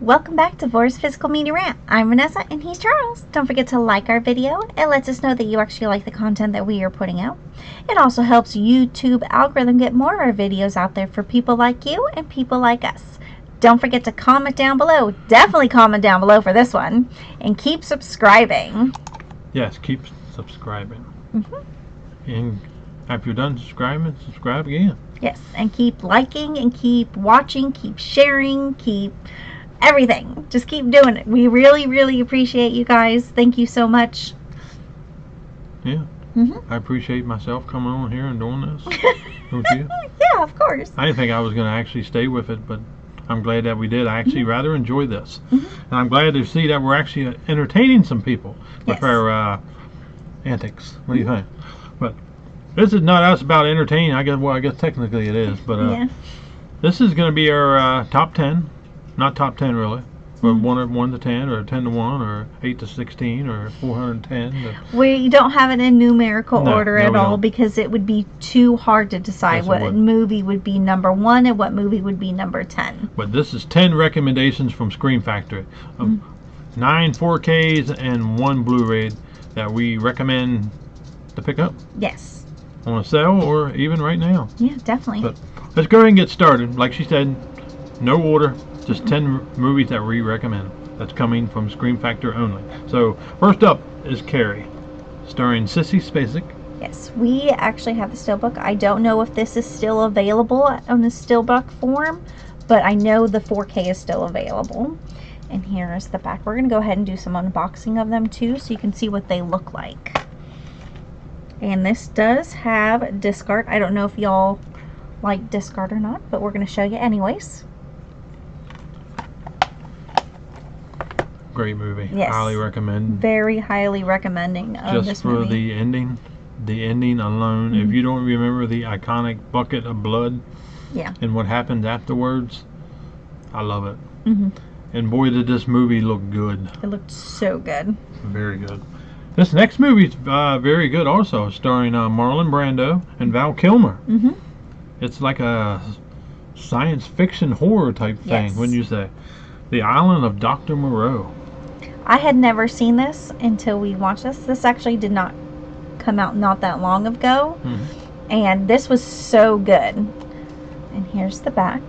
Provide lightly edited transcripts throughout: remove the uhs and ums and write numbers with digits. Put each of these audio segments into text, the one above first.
Welcome back to Vor's Physical Media Rant. I'm Vanessa and he's Charles. Don't forget to like our video. It lets us know that you actually like the content that we are putting out. It also helps YouTube algorithm get more of our videos out there for people like you and people like us. Don't forget to comment down below. Definitely comment down below for this one. And keep subscribing. Yes, keep subscribing. And after you're done subscribing, subscribe again. Yes, and keep liking and keep watching, keep sharing, keep everything. Just keep doing it. We really appreciate you guys. Thank you so much. Yeah. I appreciate myself coming on here and doing this. Don't you? Yeah, of course. I didn't think I was going to actually stay with it, but I'm glad that we did. I actually rather enjoy this. And I'm glad to see that we're actually entertaining some people with our antics. What do you think? But this is not us about entertaining. I guess technically it is, but this is going to be our top 10. Not top 10 really, but 1 to 10, or 10 to 1, or 8 to 16, or 410. We don't have it in numerical order at all don't. because it would be too hard to decide Yes, it what would. movie would be number 1 and what movie would be number 10. But this is 10 recommendations from Scream Factory. 9 4Ks and 1 Blu-ray that we recommend to pick up Yes. on a sale or even right now. Yeah, definitely. But let's go ahead and get started. Like she said, no order, just 10 movies that we recommend. That's coming from Scream Factory only. So first up is Carrie, starring Sissy Spacek. Yes, we actually have the steelbook. I don't know if this is still available on the steelbook form, but I know the 4K is still available. And here is the back. We're going to go ahead and do some unboxing of them too so you can see what they look like. And this does have disc art. I don't know if y'all like disc art or not, but we're going to show you anyways. Great movie. Yes. Highly recommend. Very highly recommending of Just this for movie. the ending. The ending alone. If you don't remember the iconic bucket of blood Yeah. and what happened afterwards, I love it. Mm-hmm. And boy, did this movie look good. It looked so good. Very good. This next movie's very good also, starring Marlon Brando and Val Kilmer. Mm-hmm. It's like a science fiction horror type thing, Yes. wouldn't you say? The Island of Dr. Moreau. I had never seen this until we watched this. This actually did not come out not that long ago. And this was so good. And here's the back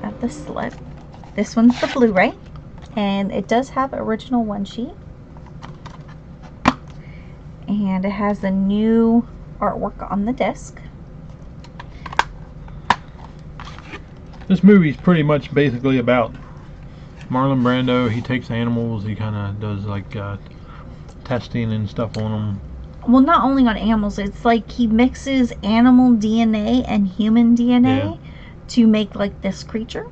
of the slip. This one's the Blu-ray. And it does have original one sheet. And it has the new artwork on the disc. This movie's pretty much basically about Marlon Brando. He takes animals, he kind of does like testing and stuff on them. Well, not only on animals, it's like he mixes animal DNA and human DNA to make like this creature.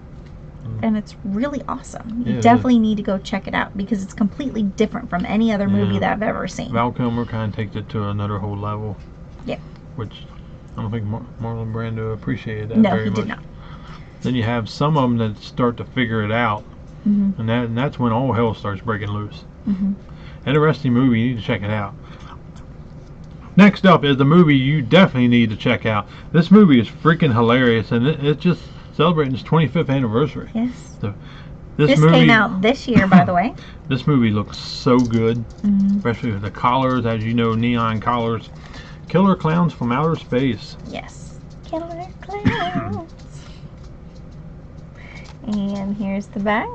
And it's really awesome. You definitely need to go check it out because it's completely different from any other movie that I've ever seen. Val Kilmer kind of takes it to another whole level. Yeah. Which I don't think Marlon Brando appreciated that No, very he much. did not. Then you have some of them that start to figure it out. And that's when all hell starts breaking loose. Interesting movie. You need to check it out. Next up is the movie you definitely need to check out. This movie is freaking hilarious, and it's just celebrating its 25th anniversary. Yes. So, This movie came out this year, by the way. This movie looks so good, especially with the collars, as you know, neon collars. Killer Clowns from Outer Space. Yes. Killer Clowns. And here's the back.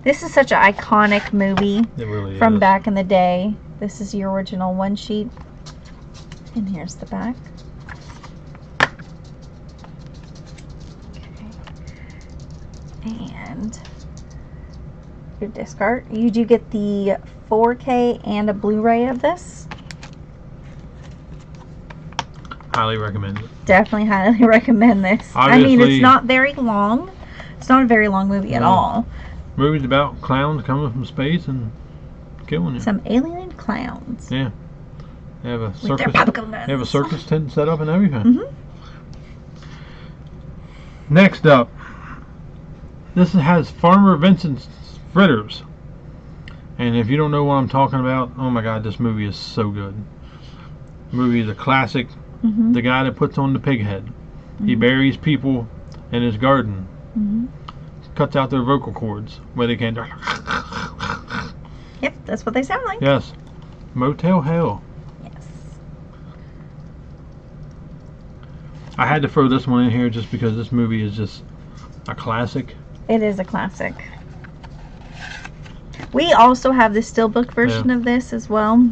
This is such an iconic movie It really from is. back in the day. This is the original one sheet. And here's the back. And your disc art. You do get the 4K and a Blu-ray of this. Highly recommend it. Definitely highly recommend this. I mean, Obviously- it's not very long. It's not a very long movie at No. all. Movies about clowns coming from space and killing you. Some alien clowns. Yeah. They have a With their circus. popcorn They have a guns. circus tent set up and everything. Next up, this has Farmer Vincent's Fritters. And if you don't know what I'm talking about, oh my God, this movie is so good. The movie is a classic. The guy that puts on the pig head. He buries people in his garden. cuts out their vocal cords where they can't. Yep, that's what they sound like. Yes. Motel Hell. Yes. I had to throw this one in here just because this movie is just a classic. It is a classic. We also have the steelbook version of this as well.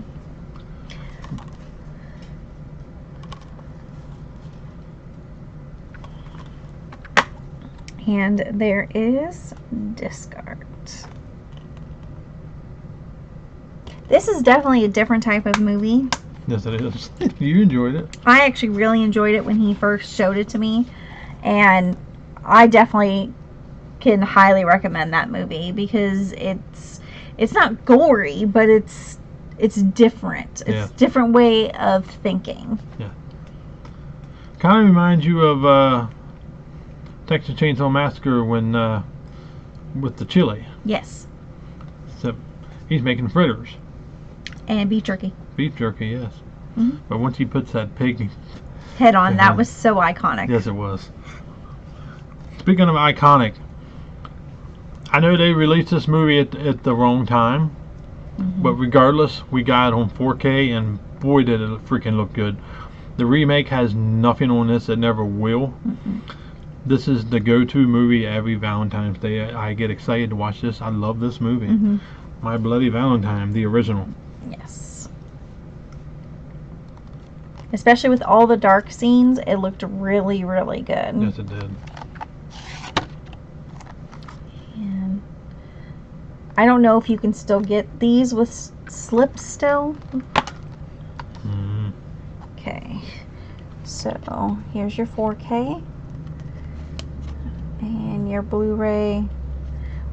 And there is disc art. This is definitely a different type of movie. Yes, it is. You enjoyed it. I actually really enjoyed it when he first showed it to me. And I definitely can highly recommend that movie because it's not gory, but it's different. It's a different way of thinking. Yeah. Kind of reminds you of Texas Chainsaw Massacre when with the chili. Yes. Except he's making fritters. And beef jerky. Beef jerky, yes. Mm-hmm. But once he puts that pig head on, that was so iconic. Yes, it was. Speaking of iconic, I know they released this movie at the wrong time, but regardless, we got it on 4K, and boy did it freaking look good. The remake has nothing on this, it never will. This is the go-to movie every Valentine's Day. I get excited to watch this. I love this movie. My Bloody Valentine, the original. Yes. Especially with all the dark scenes, it looked really, really good. Yes, it did. And I don't know if you can still get these with slips still. Okay. So, here's your 4K. And your Blu-ray,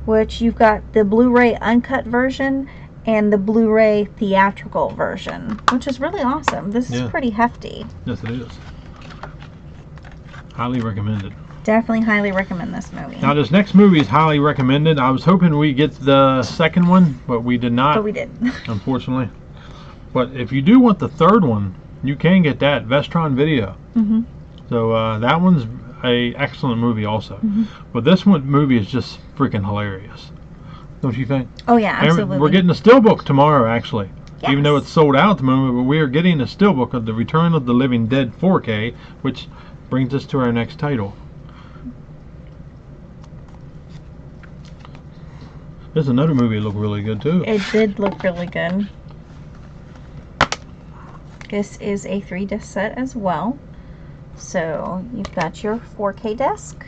which you've got the Blu-ray uncut version and the Blu-ray theatrical version, which is really awesome. This is pretty hefty. Yes, it is. Highly recommended. Definitely highly recommend this movie. Now, this next movie is highly recommended. I was hoping we get the second one, but we did not. But we did. Unfortunately. But if you do want the third one, you can get that. Vestron Video. So that one's a excellent movie also. But this movie is just freaking hilarious. Don't you think? Oh yeah, absolutely. And we're getting a steelbook tomorrow, actually. Yes. Even though it's sold out at the moment, but we are getting a steelbook of The Return of the Living Dead 4K, which brings us to our next title. There's another movie that looked really good too. It did look really good. This is a 3-disc set as well. So you've got your 4K disc.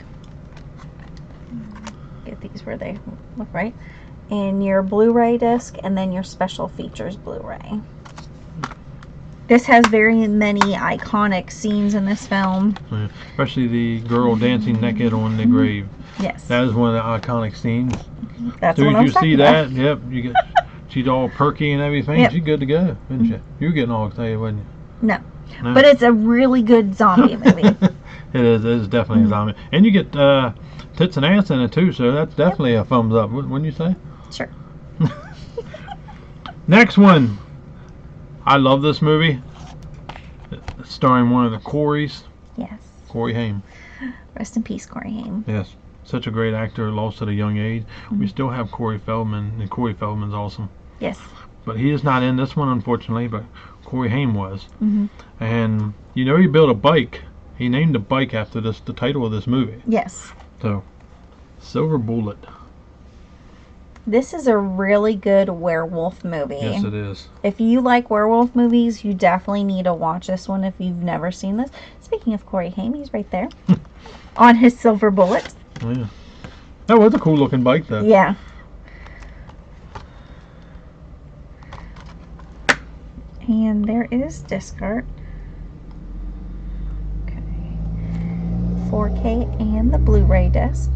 Get these where they look right. And your Blu-ray disc, and then your special features Blu-ray. This has very many iconic scenes in this film. Yeah, especially the girl dancing naked on the grave. Yes. That is one of the iconic scenes. That's As soon what I as was you see talking that, about. yep, you get. She's all perky and everything. Yep. She's good to go, isn't she? You were getting all excited, wasn't you? No. No. But it's a really good zombie movie. It is. It is definitely a zombie, and you get tits and ass in it too. So that's definitely a thumbs up. Wouldn't you say? Sure. Next one. I love this movie. It's starring one of the Coreys. Yes. Corey Haim. Rest in peace, Corey Haim. Yes. Such a great actor, lost at a young age. We still have Corey Feldman, and Corey Feldman's awesome. Yes. But he is not in this one, unfortunately, but Corey Haim was. And, you know, he built a bike. He named the bike after the title of this movie. Yes. So, Silver Bullet. This is a really good werewolf movie. Yes, it is. If you like werewolf movies, you definitely need to watch this one if you've never seen this. Speaking of Corey Haim, he's right there. On his Silver Bullet. Oh, yeah. That was a cool looking bike, though. Yeah. And there is disc art. Okay. 4K and the Blu-ray disc.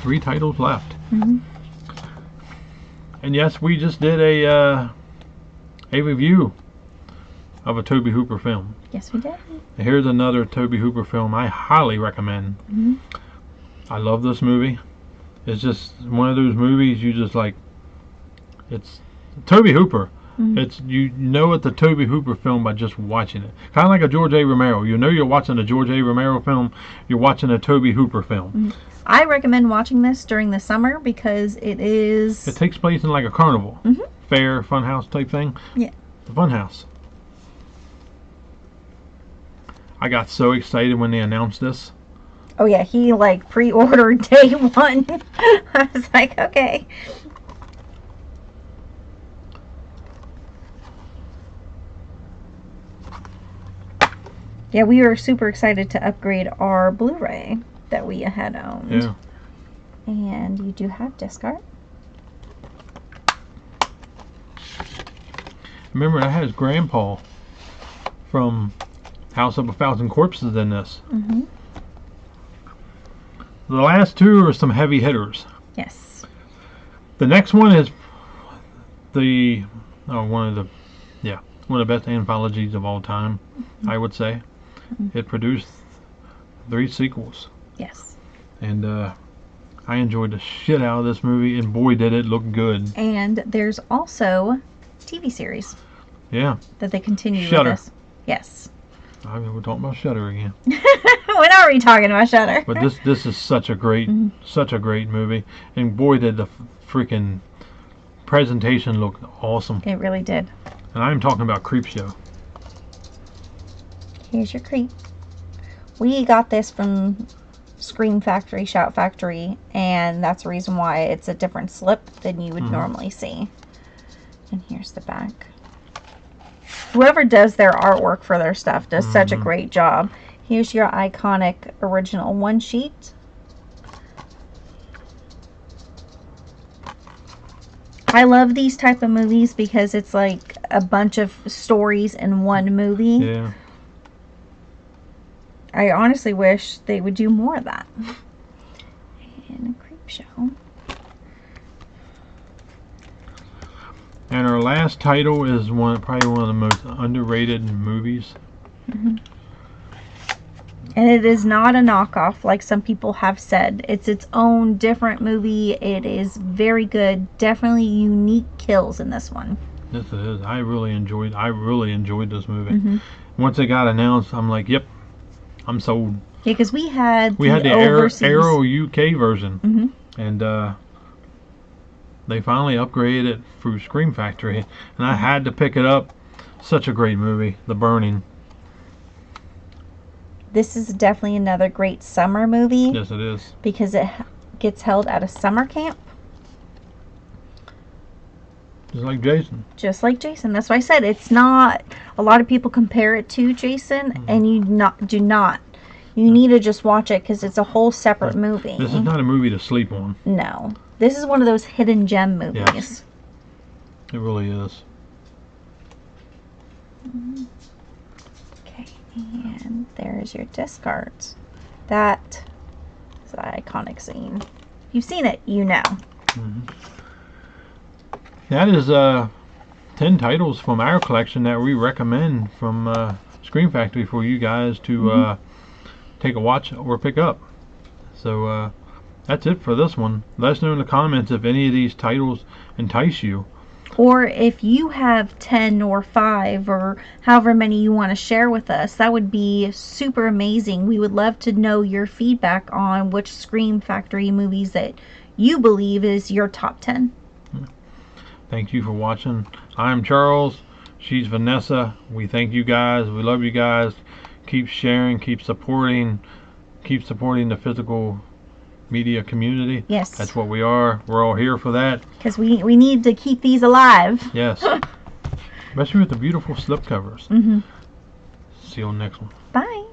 3 titles left. And yes, we just did a review of a Tobe Hooper film. Yes, we did. Here's another Tobe Hooper film I highly recommend. I love this movie. It's just one of those movies you just like. It's Tobe Hooper. It's, you know it's a Tobe Hooper film by just watching it. Kind of like a George A. Romero. You know you're watching a George A. Romero film. You're watching a Tobe Hooper film. I recommend watching this during the summer because it is... It takes place in like a carnival. Fair, funhouse type thing. Yeah. The funhouse. I got so excited when they announced this. Oh yeah, he like pre-ordered day one. I was like, okay. Yeah, we were super excited to upgrade our Blu-ray that we had owned. Yeah. And you do have disc art. Remember, that has Grandpa from House of a Thousand Corpses in this. The last two are some heavy hitters. Yes. The next one is one of the best anthologies of all time, I would say. It produced 3 sequels. Yes. And I enjoyed the shit out of this movie, and boy did it look good. And there's also TV series. Yeah. That they continue Shudder. with us. Yes. I mean, we're talking about Shudder again. When are we talking about Shudder? But this is such a great movie, and boy did the freaking presentation look awesome. It really did. And I'm talking about Creepshow. Here's your creep. We got this from Scream Factory, Shout Factory, and that's the reason why it's a different slip than you would normally see. And here's the back. Whoever does their artwork for their stuff does such a great job. Here's your iconic original one sheet. I love these type of movies because it's like a bunch of stories in one movie. Yeah. I honestly wish they would do more of that. And a Creepshow. And our last title is probably one of the most underrated movies. And it is not a knockoff like some people have said. It's its own different movie. It is very good. Definitely unique kills in this one. Yes, it is. I really enjoyed this movie. Once it got announced, I'm like, yep, I'm sold. Yeah, because we had the Arrow UK version, and they finally upgraded it through Scream Factory, and I had to pick it up. Such a great movie, The Burning. This is definitely another great summer movie. Yes, it is. Because it gets held at a summer camp. Just like Jason. Just like Jason. That's why I said it's not. A lot of people compare it to Jason, and you do not. You need to just watch it because it's a whole separate movie. This is not a movie to sleep on. No. This is one of those hidden gem movies. Yes. It really is. Okay, and there's your disc art. That is an iconic scene. If you've seen it, you know. That is 10 titles from our collection that we recommend from Scream Factory for you guys to take a watch or pick up. So that's it for this one. Let us know in the comments if any of these titles entice you. Or if you have 10 or 5 or however many you want to share with us, that would be super amazing. We would love to know your feedback on which Scream Factory movies that you believe is your top 10. Thank you for watching. I'm Charles. She's Vanessa. We thank you guys. We love you guys. Keep sharing. Keep supporting the physical media community. Yes. That's what we are. We're all here for that. Because we need to keep these alive. Yes. Especially with the beautiful slipcovers. See you on the next one. Bye.